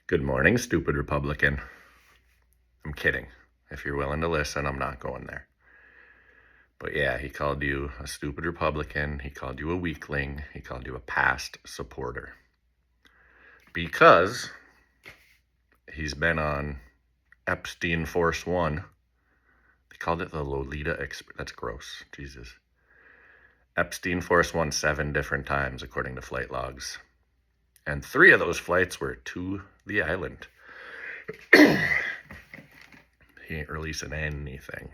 Good morning, stupid Republican. I'm kidding. If you're willing to listen, I'm not going there. But yeah, he called you a stupid Republican. He called you a weakling. He called you a past supporter. Because he's been on Epstein Force One. They called it the Lolita Express. That's gross. Jesus. Epstein Force One 7 different times, according to flight logs. And 3 of those flights were to the island. He ain't releasing anything.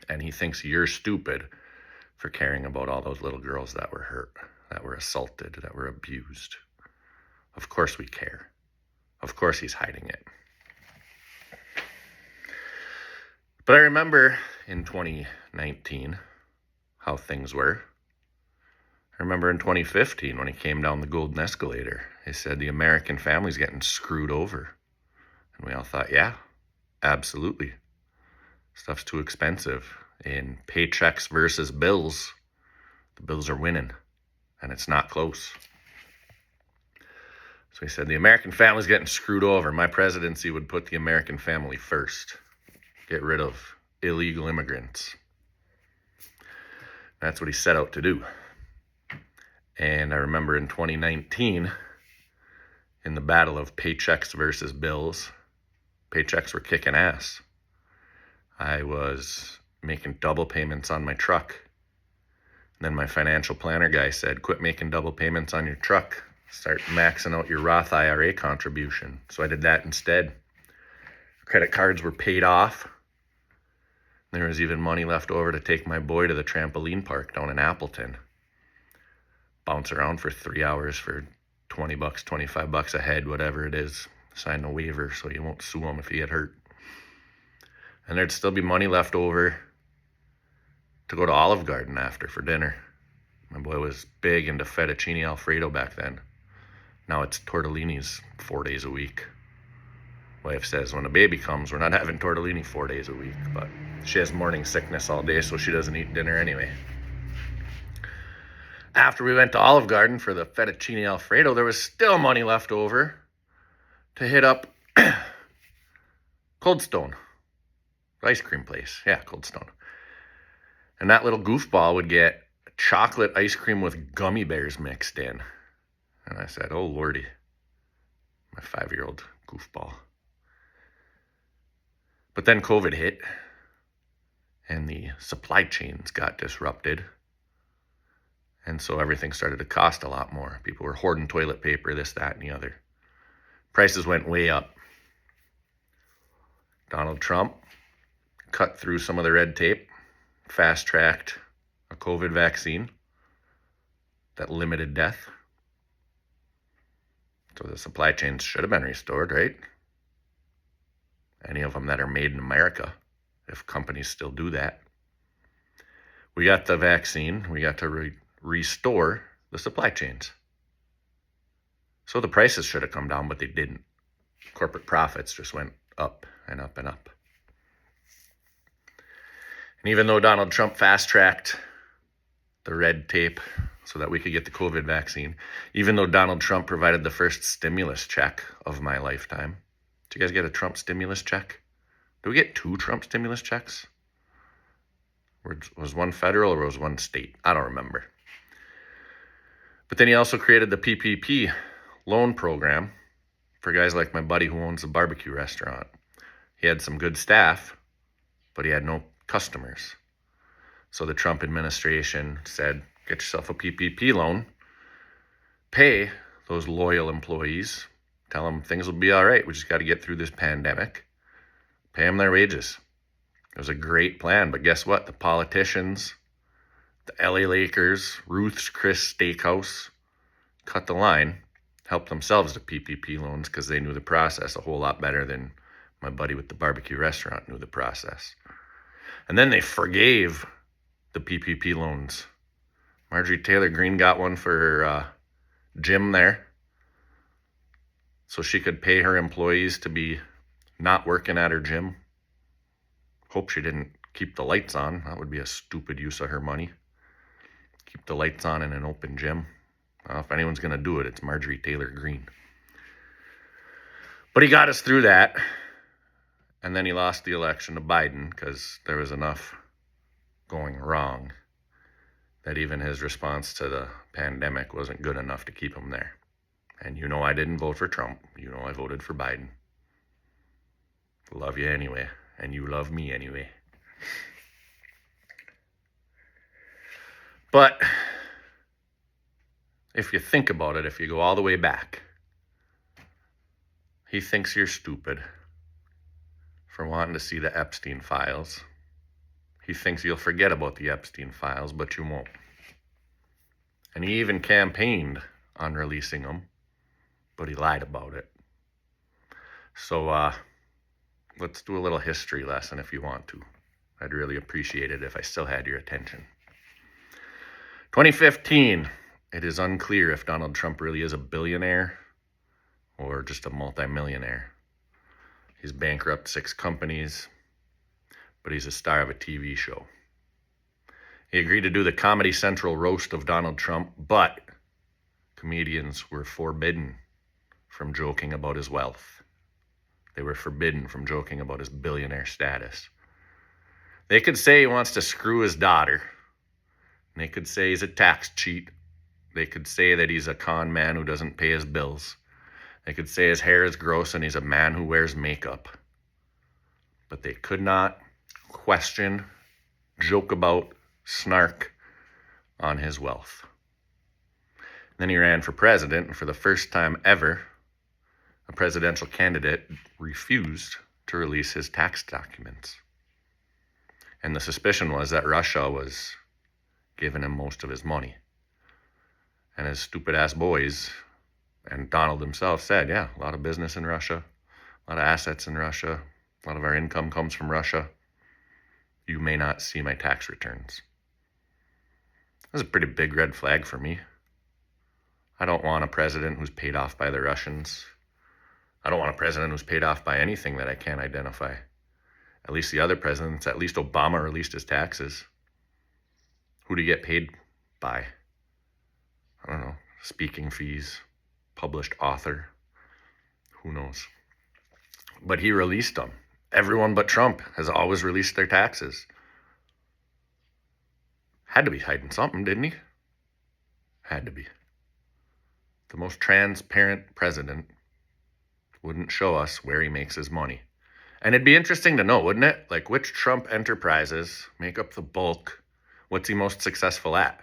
And he thinks you're stupid for caring about all those little girls that were hurt, that were assaulted, that were abused. Of course we care. Of course he's hiding it. But I remember in 2019 how things were. I remember in 2015 when he came down the golden escalator, he said the American family's getting screwed over. And we all thought, yeah, absolutely. Stuff's too expensive. In paychecks versus bills, the bills are winning, and it's not close. So he said the American family's getting screwed over. My presidency would put the American family first. Get rid of illegal immigrants. That's what he set out to do. And I remember in 2019, in the battle of paychecks versus bills, paychecks were kicking ass. I was making double payments on my truck. And then my financial planner guy said, quit making double payments on your truck. Start maxing out your Roth IRA contribution. So I did that instead. Credit cards were paid off. There was even money left over to take my boy to the trampoline park down in Appleton. Bounce around for 3 hours for $20, $25 a head, whatever it is. Sign a waiver so you won't sue him if he get hurt. And there'd still be money left over to go to Olive Garden after for dinner. My boy was big into fettuccine Alfredo back then. Now it's tortellinis 4 days a week. Wife says when a baby comes, we're not having tortellini 4 days a week, but she has morning sickness all day, so she doesn't eat dinner anyway. After we went to Olive Garden for the fettuccine Alfredo, there was still money left over to hit up Cold Stone. Ice cream place. Yeah, Cold Stone. And that little goofball would get chocolate ice cream with gummy bears mixed in. And I said, oh, Lordy. My 5-year-old goofball. But then COVID hit. And the supply chains got disrupted. And so everything started to cost a lot more. People were hoarding toilet paper, this, that, and the other. Prices went way up. Donald Trump cut through some of the red tape, fast-tracked a COVID vaccine that limited death. So the supply chains should have been restored, right? Any of them that are made in America, if companies still do that. We got the vaccine. We got to restore the supply chains. So the prices should have come down, but they didn't. Corporate profits just went up and up and up. And even though Donald Trump fast-tracked the red tape so that we could get the COVID vaccine, even though Donald Trump provided the first stimulus check of my lifetime. Did you guys get a Trump stimulus check? Did we get 2 Trump stimulus checks? Was one federal or was one state? I don't remember. But then he also created the PPP loan program for guys like my buddy who owns a barbecue restaurant. He had some good staff, but he had no customers. So the Trump administration said, get yourself a PPP loan, pay those loyal employees, tell them things will be all right. We just got to get through this pandemic. Pay them their wages. It was a great plan, but guess what? The politicians, the LA Lakers, Ruth's Chris Steakhouse, cut the line, helped themselves to PPP loans because they knew the process a whole lot better than my buddy with the barbecue restaurant knew the process. And then they forgave the PPP loans. Marjorie Taylor Greene got one for her gym there so she could pay her employees to be not working at her gym. Hope she didn't keep the lights on. That would be a stupid use of her money. Keep the lights on in an open gym. If anyone's going to do it, it's Marjorie Taylor Greene. But he got us through that. And then he lost the election to Biden because there was enough going wrong that even his response to the pandemic wasn't good enough to keep him there. And you know I didn't vote for Trump. You know I voted for Biden. Love you anyway. And you love me anyway. But if you think about it, if you go all the way back, he thinks you're stupid for wanting to see the Epstein files. He thinks you'll forget about the Epstein files, but you won't. And he even campaigned on releasing them, but he lied about it. So let's do a little history lesson if you want to. I'd really appreciate it if I still had your attention. 2015, it is unclear if Donald Trump really is a billionaire or just a multimillionaire. He's bankrupt 6 companies, but he's a star of a TV show. He agreed to do the Comedy Central roast of Donald Trump, but comedians were forbidden from joking about his wealth. They were forbidden from joking about his billionaire status. They could say he wants to screw his daughter. They could say he's a tax cheat. They could say that he's a con man who doesn't pay his bills. They could say his hair is gross and he's a man who wears makeup. But they could not question, joke about, snark on his wealth. Then he ran for president, and for the first time ever, a presidential candidate refused to release his tax documents. And the suspicion was that Russia was giving him most of his money. And his stupid ass boys and Donald himself said, yeah, a lot of business in Russia, a lot of assets in Russia, a lot of our income comes from Russia. You may not see my tax returns. That's a pretty big red flag for me. I don't want a president who's paid off by the Russians. I don't want a president who's paid off by anything that I can't identify. At least the other presidents, at least Obama released his taxes. Who do you get paid by? I don't know. Speaking fees, published author. Who knows? But he released them. Everyone but Trump has always released their taxes. Had to be hiding something, didn't he? Had to be. The most transparent president wouldn't show us where he makes his money. And it'd be interesting to know, wouldn't it? Like, which Trump enterprises make up the bulk? What's he most successful at?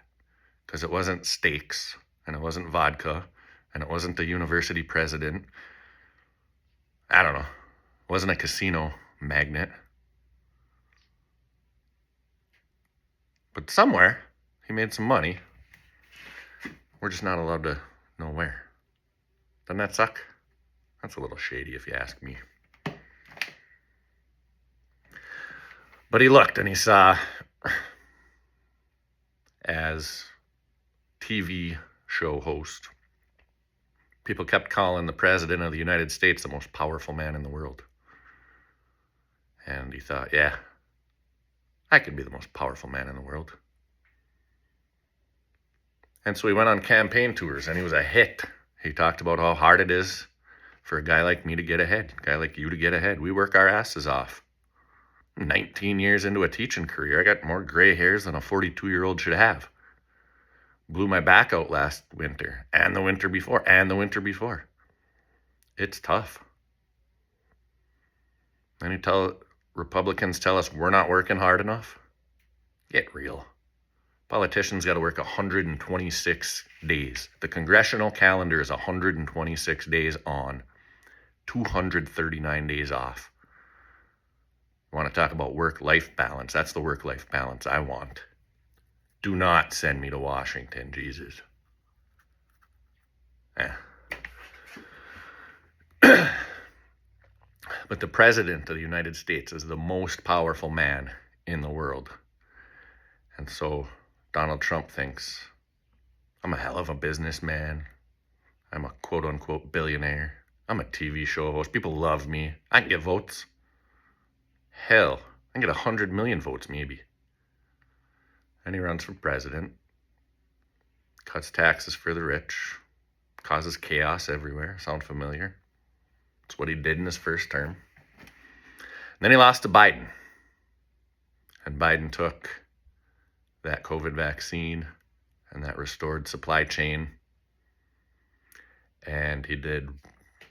Because it wasn't steaks, and it wasn't vodka, and it wasn't the university president. I don't know. It wasn't a casino magnate. But somewhere, he made some money. We're just not allowed to know where. Doesn't that suck? That's a little shady if you ask me. But he looked and he saw, as TV show host, people kept calling the president of the United States the most powerful man in the world. And he thought, yeah, I could be the most powerful man in the world. And so he went on campaign tours and he was a hit. He talked about how hard it is for a guy like me to get ahead, a guy like you to get ahead. We work our asses off. 19 years into a teaching career, I got more gray hairs than a 42-year-old should have. Blew my back out last winter, and the winter before, and the winter before. It's tough. And Republicans tell us we're not working hard enough. Get real. Politicians got to work 126 days. The congressional calendar is 126 days on, 239 days off. I want to talk about work-life balance. That's the work-life balance I want. Do not send me to Washington, Jesus. But the president of the United States is the most powerful man in the world. And so Donald Trump thinks, I'm a hell of a businessman. I'm a quote-unquote billionaire. I'm a TV show host. People love me. I can get votes. Hell, I can get 100 million votes maybe. And he runs for president, cuts taxes for the rich, causes chaos everywhere. Sound familiar? That's what he did in his first term. And then he lost to Biden. And Biden took that COVID vaccine and that restored supply chain, and he did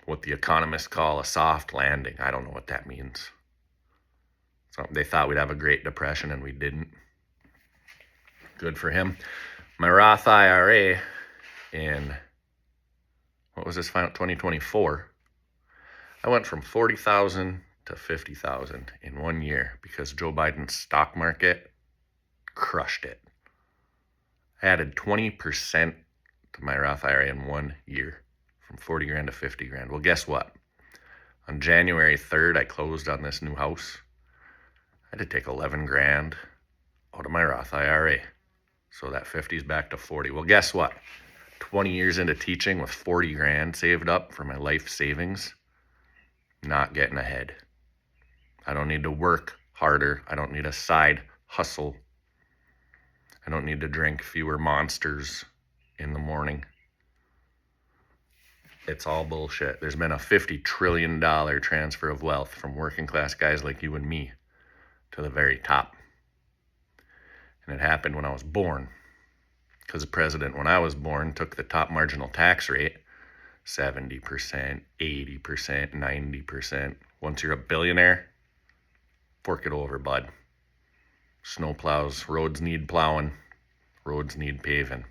what the economists call a soft landing. I don't know what that means. So they thought we'd have a Great Depression, and we didn't. Good for him. My Roth IRA in, what was this final, 2024, I went from 40,000 to 50,000 in 1 year because Joe Biden's stock market crushed it. I added 20% to my Roth IRA in 1 year, from 40 grand to 50 grand. Well, guess what? On January 3rd, I closed on this new house. I had to take 11 grand out of my Roth IRA. So that 50 is back to 40. Well, guess what? 20 years into teaching with 40 grand saved up for my life savings, not getting ahead. I don't need to work harder. I don't need a side hustle. I don't need to drink fewer Monsters in the morning. It's all bullshit. There's been a $50 trillion transfer of wealth from working class guys like you and me to the very top. And it happened when I was born. Because the president, when I was born, took the top marginal tax rate, 70%, 80%, 90%. Once you're a billionaire, fork it over, bud. Snow plows, roads need plowing, roads need paving.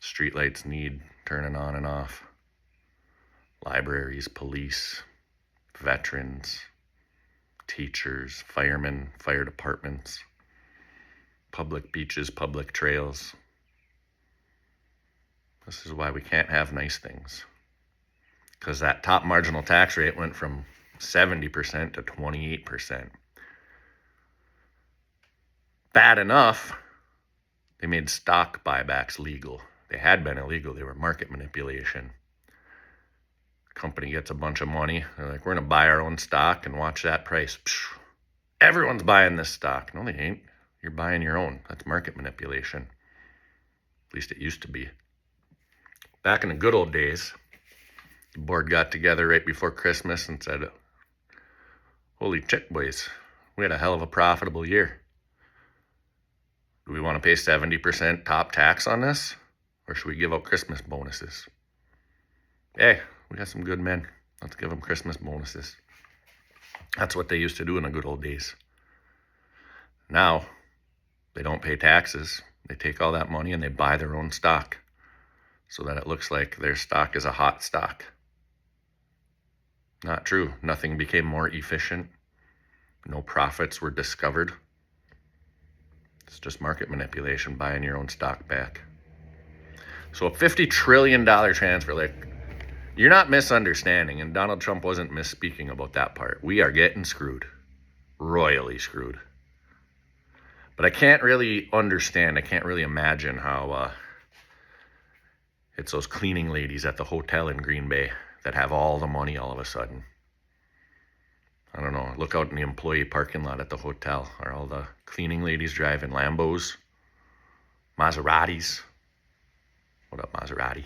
Streetlights need turning on and off. Libraries, police, veterans, teachers, firemen, fire departments, public beaches, public trails. This is why we can't have nice things. Because that top marginal tax rate went from 70% to 28%. Bad enough, they made stock buybacks legal. They had been illegal. They were market manipulation. Company gets a bunch of money. They're like, we're going to buy our own stock and watch that price. Psh, everyone's buying this stock. No, they ain't. You're buying your own. That's market manipulation. At least it used to be. Back in the good old days, the board got together right before Christmas and said, holy chick, boys, we had a hell of a profitable year. Do we want to pay 70% top tax on this? Or should we give out Christmas bonuses? Hey, we got some good men. Let's give them Christmas bonuses. That's what they used to do in the good old days. Now, they don't pay taxes. They take all that money and they buy their own stock so that it looks like their stock is a hot stock. Not true. Nothing became more efficient. No profits were discovered. It's just market manipulation, buying your own stock back. So a $50 trillion transfer, like, you're not misunderstanding, and Donald Trump wasn't misspeaking about that part. We are getting screwed. Royally screwed. But I can't really understand, I can't really imagine how it's those cleaning ladies at the hotel in Green Bay that have all the money all of a sudden. I don't know, look out in the employee parking lot at the hotel. Are all the cleaning ladies driving Lambos? Maseratis? What up, Maserati?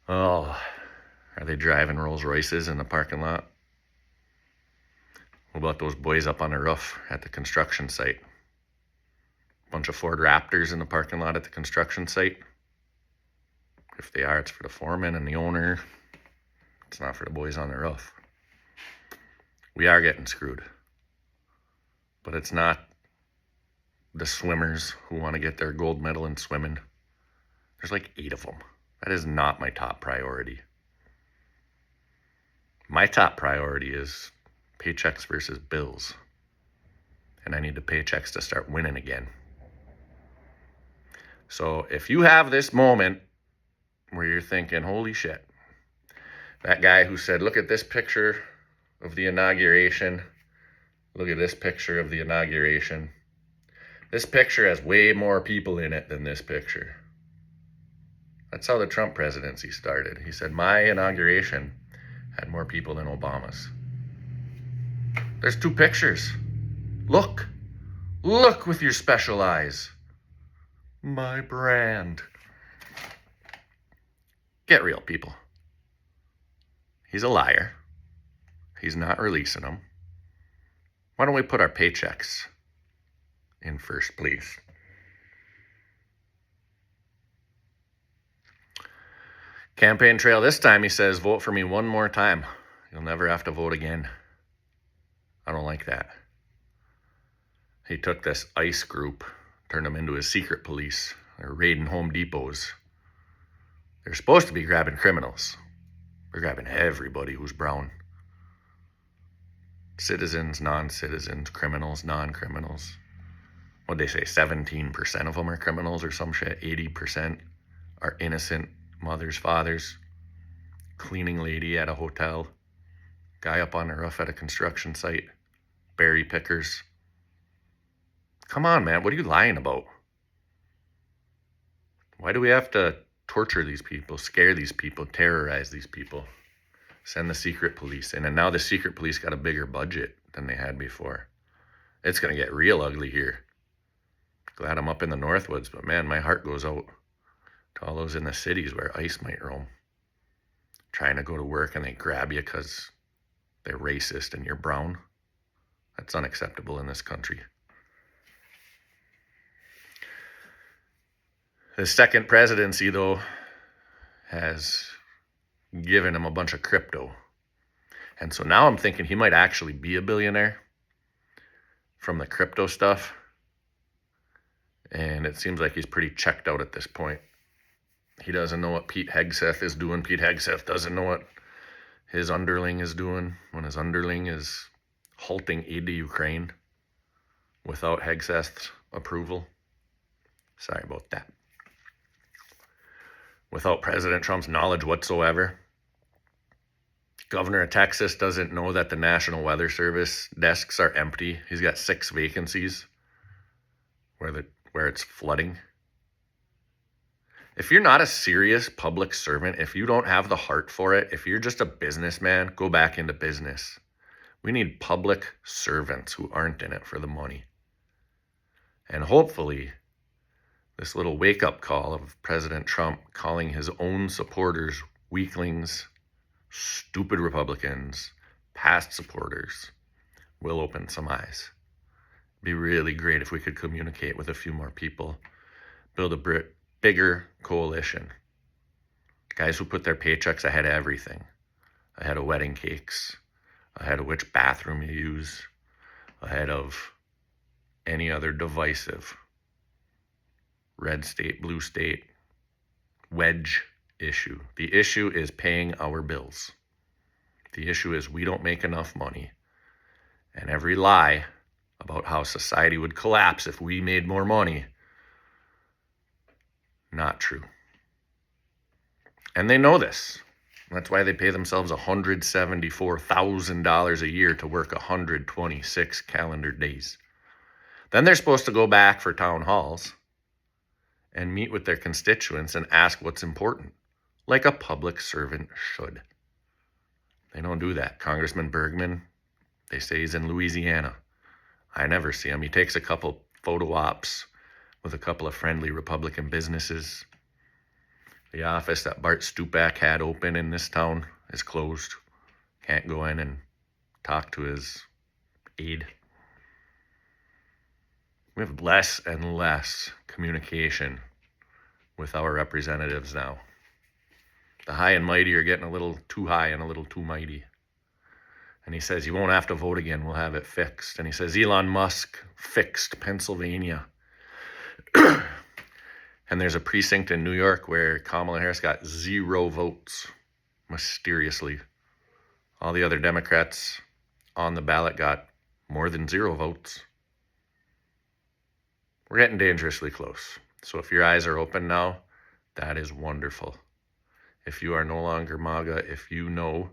Oh, are they driving Rolls Royces in the parking lot? What about those boys up on the roof at the construction site? Bunch of Ford Raptors in the parking lot at the construction site? If they are, it's for the foreman and the owner. It's not for the boys on the roof. We are getting screwed. But it's not the swimmers who want to get their gold medal in swimming. There's like 8 of them. That is not my top priority. My top priority is paychecks versus bills. And I need the paychecks to start winning again. So if you have this moment where you're thinking, holy shit, that guy who said, look at this picture of the inauguration, look at this picture of the inauguration. This picture has way more people in it than this picture. That's how the Trump presidency started. He said, my inauguration had more people than Obama's. There's 2 pictures. Look with your special eyes. My brand. Get real, people. He's a liar. He's not releasing them. Why don't we put our paychecks in first, please? Campaign trail this time, he says, vote for me one more time. You'll never have to vote again. I don't like that. He took this ICE group, turned them into his secret police. They're raiding Home Depots. They're supposed to be grabbing criminals. They're grabbing everybody who's brown. Citizens, non-citizens, criminals, non-criminals. What'd they say? 17% of them are criminals or some shit. 80% are innocent mothers, fathers. Cleaning lady at a hotel. Guy up on the roof at a construction site. Berry pickers. Come on, man. What are you lying about? Why do we have to torture these people, scare these people, terrorize these people? Send the secret police in. And now the secret police got a bigger budget than they had before. It's going to get real ugly here. Glad I'm up in the Northwoods, but man, my heart goes out to all those in the cities where ICE might roam. Trying to go to work and they grab you because they're racist and you're brown. That's unacceptable in this country. His second presidency, though, has given him a bunch of crypto. And so now I'm thinking he might actually be a billionaire from the crypto stuff. And it seems like he's pretty checked out at this point. He doesn't know what Pete Hegseth is doing. Pete Hegseth doesn't know what his underling is doing when his underling is halting aid to Ukraine without Hegseth's approval. Sorry about that. Without President Trump's knowledge whatsoever. Governor of Texas doesn't know that the National Weather Service desks are empty. He's got 6 vacancies where it's flooding. If you're not a serious public servant, if you don't have the heart for it, if you're just a businessman, go back into business. We need public servants who aren't in it for the money. And hopefully, this little wake-up call of President Trump calling his own supporters weaklings, stupid Republicans, past supporters, will open some eyes. It'd be really great if we could communicate with a few more people, build a bigger coalition. Guys who put their paychecks ahead of everything, ahead of wedding cakes, ahead of which bathroom you use, ahead of any other divisive red state, blue state, wedge issue. The issue is paying our bills. The issue is we don't make enough money. And every lie about how society would collapse if we made more money, not true. And they know this. That's why they pay themselves $174,000 a year to work 126 calendar days. Then they're supposed to go back for town halls and meet with their constituents and ask what's important, like a public servant should. They don't do that. Congressman Bergman, they say he's in Louisiana. I never see him. He takes a couple photo ops with a couple of friendly Republican businesses. The office that Bart Stupak had open in this town is closed. Can't go in and talk to his aide. We have less and less communication with our representatives now. The high and mighty are getting a little too high and a little too mighty. And he says, you won't have to vote again. We'll have it fixed. And he says, Elon Musk fixed Pennsylvania. And there's a precinct in New York where Kamala Harris got 0 votes, mysteriously. All the other Democrats on the ballot got more than 0 votes. We're getting dangerously close. So if your eyes are open now, that is wonderful. If you are no longer MAGA, if you know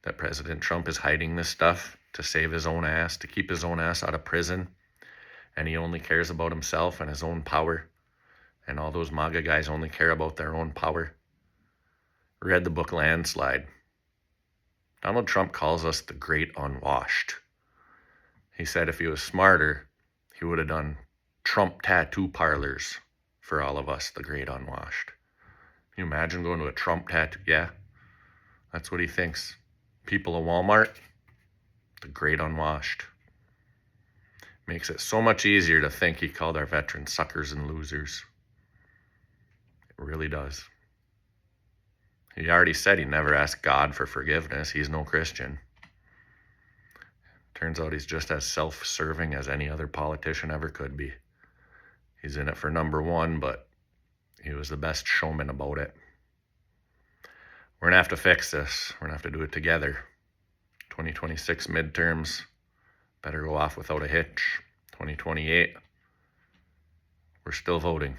that President Trump is hiding this stuff to save his own ass, to keep his own ass out of prison, and he only cares about himself and his own power, and all those MAGA guys only care about their own power. Read the book Landslide. Donald Trump calls us the great unwashed. He said if he was smarter, he would have done Trump tattoo parlors for all of us, the great unwashed. Can you imagine going to a Trump tattoo? Yeah, that's what he thinks. people of Walmart, the great unwashed. Makes it so much easier to think he called our veterans suckers and losers. It really does. He already said he never asked God for forgiveness. He's no Christian. Turns out he's just as self-serving as any other politician ever could be. He's in it for number one, but he was the best showman about it. We're going to have to fix this. We're going to have to do it together. 2026 midterms better go off without a hitch. 2028, we're still voting,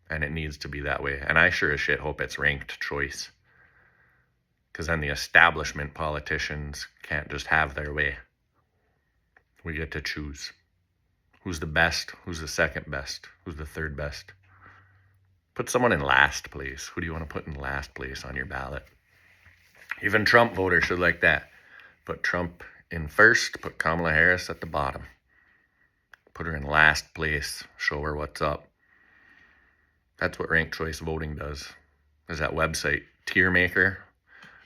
and it needs to be that way. And I sure as shit hope it's ranked choice, because then the establishment politicians can't just have their way. We get to choose who's the best, who's the second best, who's the third best. Put someone in last place. Who do you want to put in last place on your ballot? Even Trump voters should like that. Put Trump in first, put Kamala Harris at the bottom. Put her in last place, show her what's up. That's what ranked choice voting does. There's that website, Tier Maker.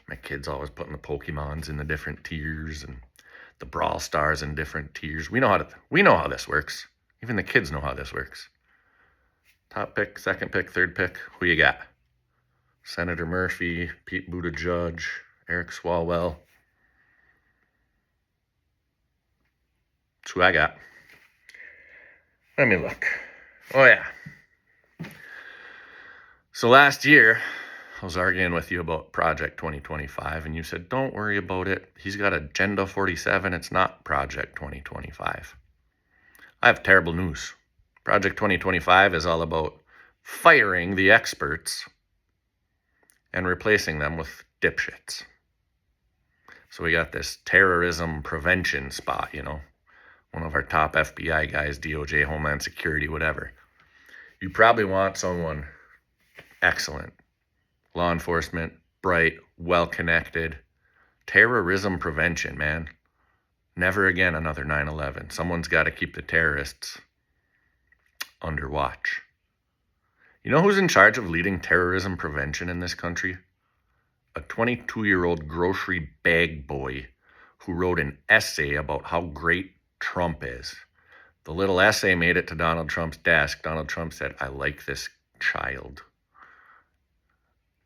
My kids always putting the Pokemons in the different tiers and the Brawl Stars in different tiers. We know how this works. Even the kids know how this works. Top pick, second pick, third pick. Who you got? Senator Murphy, Pete Buttigieg, Eric Swalwell. That's who I got. Let me look. Oh, yeah. So last year, I was arguing with you about Project 2025, and you said, don't worry about it. He's got Agenda 47. It's not Project 2025. I have terrible news. Project 2025 is all about firing the experts and replacing them with dipshits. So we got this terrorism prevention spot, one of our top FBI guys, DOJ, Homeland Security, whatever. You probably want someone excellent. Law enforcement, bright, well-connected. Terrorism prevention, man. Never again another 9/11. Someone's got to keep the terrorists under watch. You know who's in charge of leading terrorism prevention in this country? A 22-year-old grocery bag boy who wrote an essay about how great Trump is. The little essay made it to Donald Trump's desk. Donald Trump said, I like this child.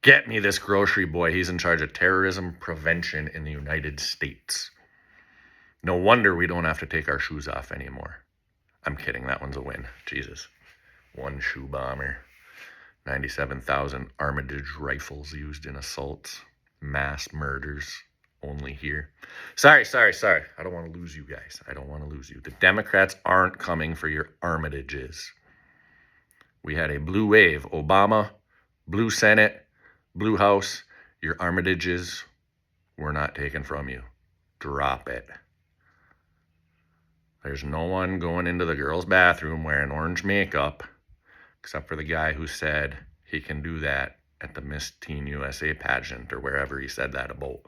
Get me this grocery boy. He's in charge of terrorism prevention in the United States. No wonder we don't have to take our shoes off anymore. I'm kidding. That one's a win. Jesus. One shoe bomber. 97,000 Armitage rifles used in assaults. Mass murders. Only here. Sorry. I don't want to lose you guys. I don't want to lose you. The Democrats aren't coming for your Armitages. We had a blue wave. Obama, blue Senate, blue House. Your Armitages were not taken from you. Drop it. There's no one going into the girls' bathroom wearing orange makeup, except for the guy who said he can do that at the Miss Teen USA pageant or wherever he said that about.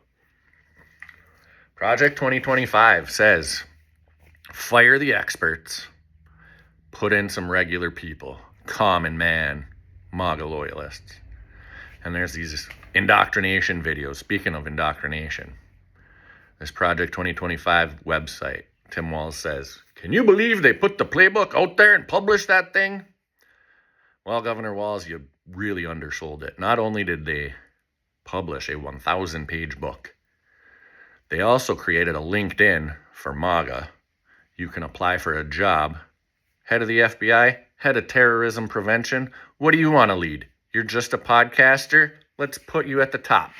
Project 2025 says, fire the experts, put in some regular people, common man, MAGA loyalists. And there's these indoctrination videos. Speaking of indoctrination, this Project 2025 website, Tim Walz says, can you believe they put the playbook out there and published that thing? Well, Governor Walz, you really undersold it. Not only did they publish a 1,000-page book, they also created a LinkedIn for MAGA. You can apply for a job. Head of the FBI, head of terrorism prevention. What do you want to lead? You're just a podcaster? Let's put you at the top.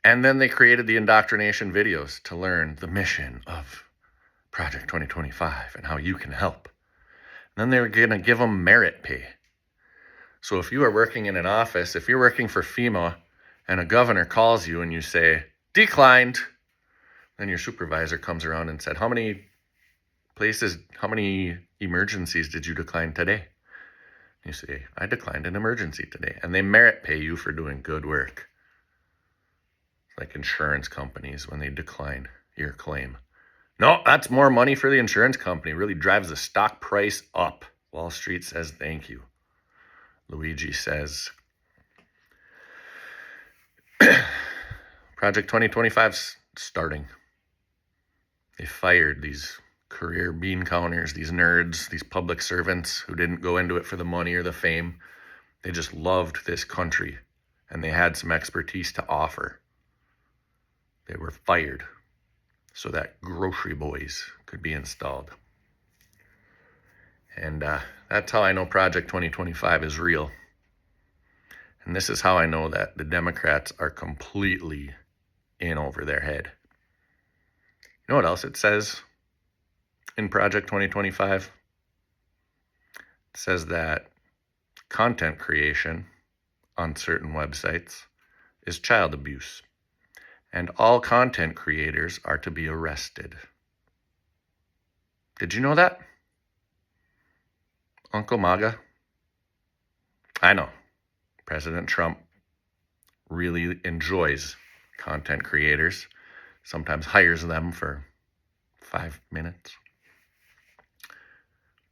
And then they created the indoctrination videos to learn the mission of Project 2025 and how you can help. And then they were going to give them merit pay. So if you are working in an office, if you're working for FEMA, and a governor calls you and you say, declined, then your supervisor comes around and said, how many emergencies did you decline today? You say, I declined an emergency today. And they merit pay you for doing good work. Like insurance companies when they decline your claim. No, that's more money for the insurance company. Really drives the stock price up. Wall Street says thank you. Luigi says, Project 2025's starting. They fired these career bean counters, these nerds, these public servants who didn't go into it for the money or the fame. They just loved this country and they had some expertise to offer. They were fired so that grocery boys could be installed. And that's how I know Project 2025 is real. And this is how I know that the Democrats are completely in over their head. You know what else it says in Project 2025? It says that content creation on certain websites is child abuse, and all content creators are to be arrested. Did you know that? Uncle MAGA? I know. President Trump really enjoys content creators, sometimes hires them for 5 minutes.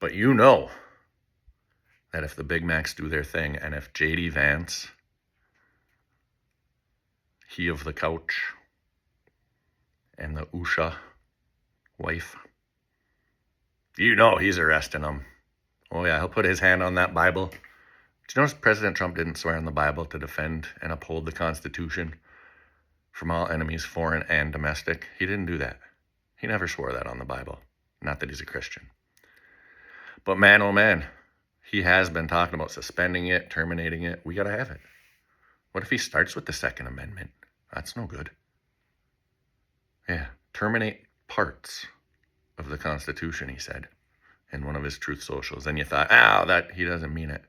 But you know that if the Big Macs do their thing, and if J.D. Vance, he of the couch, and the Usha wife, you know he's arresting them. Oh yeah, he'll put his hand on that Bible. Did you notice President Trump didn't swear on the Bible to defend and uphold the Constitution from all enemies, foreign and domestic? He didn't do that. He never swore that on the Bible. Not that he's a Christian. But man, oh man, he has been talking about suspending it, terminating it. We got to have it. What if he starts with the Second Amendment? That's no good. Yeah, terminate parts of the Constitution, he said in one of his Truth Socials. And you thought, that he doesn't mean it.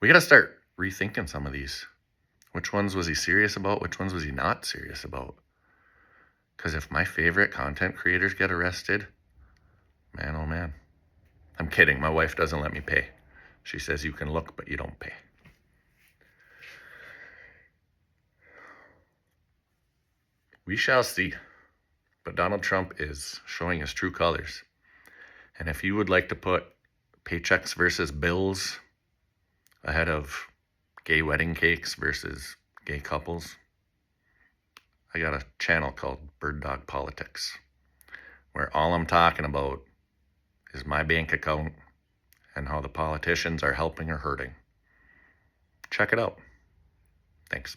We got to start rethinking some of these. Which ones was he serious about? Which ones was he not serious about? Because if my favorite content creators get arrested, man, oh man. I'm kidding. My wife doesn't let me pay. She says you can look, but you don't pay. We shall see. But Donald Trump is showing his true colors. And if you would like to put paychecks versus bills ahead of gay wedding cakes versus gay couples, I got a channel called Bird Dog Politics, where all I'm talking about is my bank account and how the politicians are helping or hurting. Check it out. Thanks.